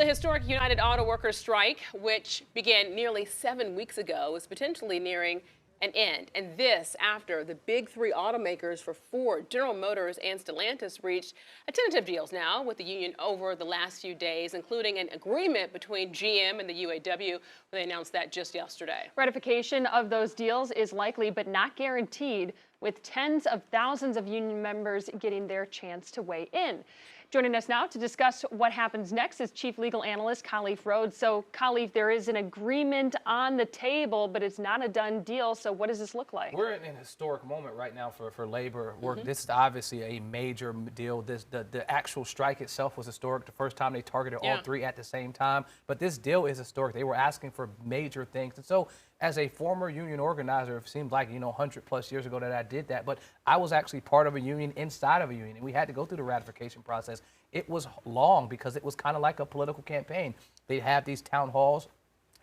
the historic United Auto Workers strike, which began nearly 7 weeks ago, is potentially nearing an end. And this after the big three automakers for Ford, General Motors, and Stellantis reached a tentative deals now with the union over the last few days, including an agreement between GM and the UAW. They announced that just yesterday. Ratification of those deals is likely but not guaranteed, with tens of thousands of union members getting their chance to weigh in. Joining us now to discuss what happens next is Chief Legal Analyst Khalif Rhodes. So, Khalif, there is an agreement on the table, but it's not a done deal. So what does this look like? We're in a historic moment right now for labor work. This is obviously a major deal. The actual strike itself was historic. The first time they targeted all three at the same time. But this deal is historic. They were asking for major things. And so, as a former union organizer, it seems like, 100+ years ago that I did that, but I was actually part of a union inside of a union, and we had to go through the ratification process. It was long because it was kind of like a political campaign. They'd have these town halls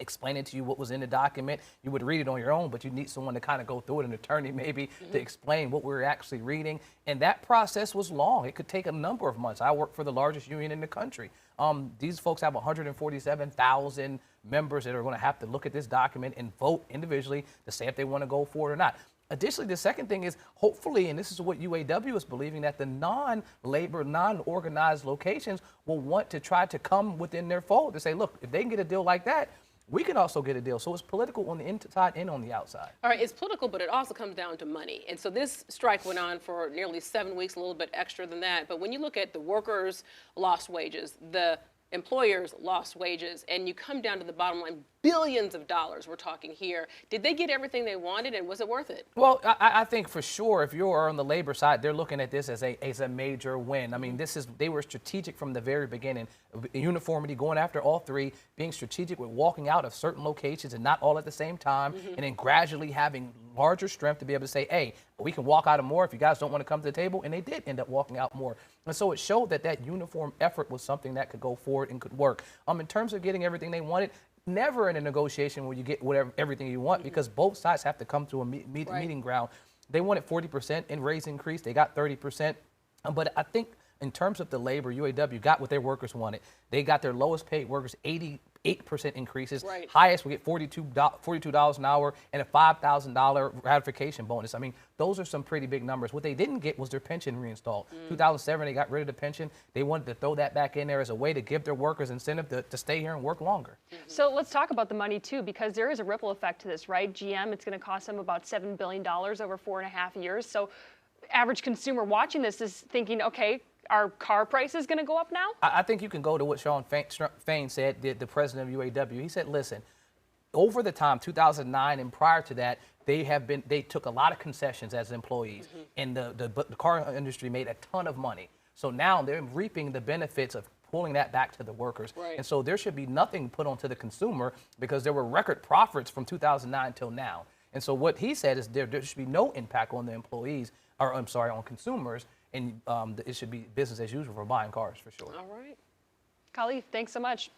explaining to you what was in the document. You would read it on your own, but you need someone to kind of go through it, an attorney maybe, to explain what we were actually reading. And that process was long. It could take a number of months. I work for the largest union in the country. These folks have 147,000 members that are going to have to look at this document and vote individually to say if they want to go for it or not. Additionally, the second thing is hopefully, and this is what UAW is believing, that the non-labor, non-organized locations will want to try to come within their fold to say, look, if they can get a deal like that, we can also get a deal. So it's political on the inside and on the outside. All right, it's political, but it also comes down to money. And so this strike went on for nearly 7 weeks, a little bit extra than that. But when you look at the workers' lost wages, the employers lost wages, and you come down to the bottom line, billions of dollars we're talking here. Did they get everything they wanted, and was it worth it? Well, I think for sure, if you're on the labor side, they're looking at this as a major win. I mean, they were strategic from the very beginning. Uniformity, going after all three, being strategic with walking out of certain locations and not all at the same time, and then gradually having larger strength to be able to say, hey, we can walk out of more if you guys don't want to come to the table, and they did end up walking out more. And so it showed that uniform effort was something that could go forward and could work. In terms of getting everything they wanted, never in a negotiation will you get everything you want, because both sides have to come to a meeting ground. They wanted 40% in raise increase. They got 30%. But I think in terms of the labor, UAW got what their workers wanted. They got their lowest paid workers 88% increases. Highest will get $42 an hour and a $5,000 ratification bonus. I mean, those are some pretty big numbers. What they didn't get was their pension reinstalled. 2007, they got rid of the pension. They wanted to throw that back in there as a way to give their workers incentive to stay here and work longer. So let's talk about the money too, because there is a ripple effect to this, right? GM, it's going to cost them about $7 billion over 4.5 years. So average consumer watching this is thinking, okay, are car prices going to go up now? I think you can go to what Sean Fain said, the president of UAW. He said, listen, over the time, 2009 and prior to that, they took a lot of concessions as employees, and the car industry made a ton of money. So now they're reaping the benefits of pulling that back to the workers. And so there should be nothing put onto the consumer, because there were record profits from 2009 till now. And so what he said is there should be no impact on the employees, or I'm sorry, on consumers. And it should be business as usual for buying cars, for sure. All right. Khalif, thanks so much.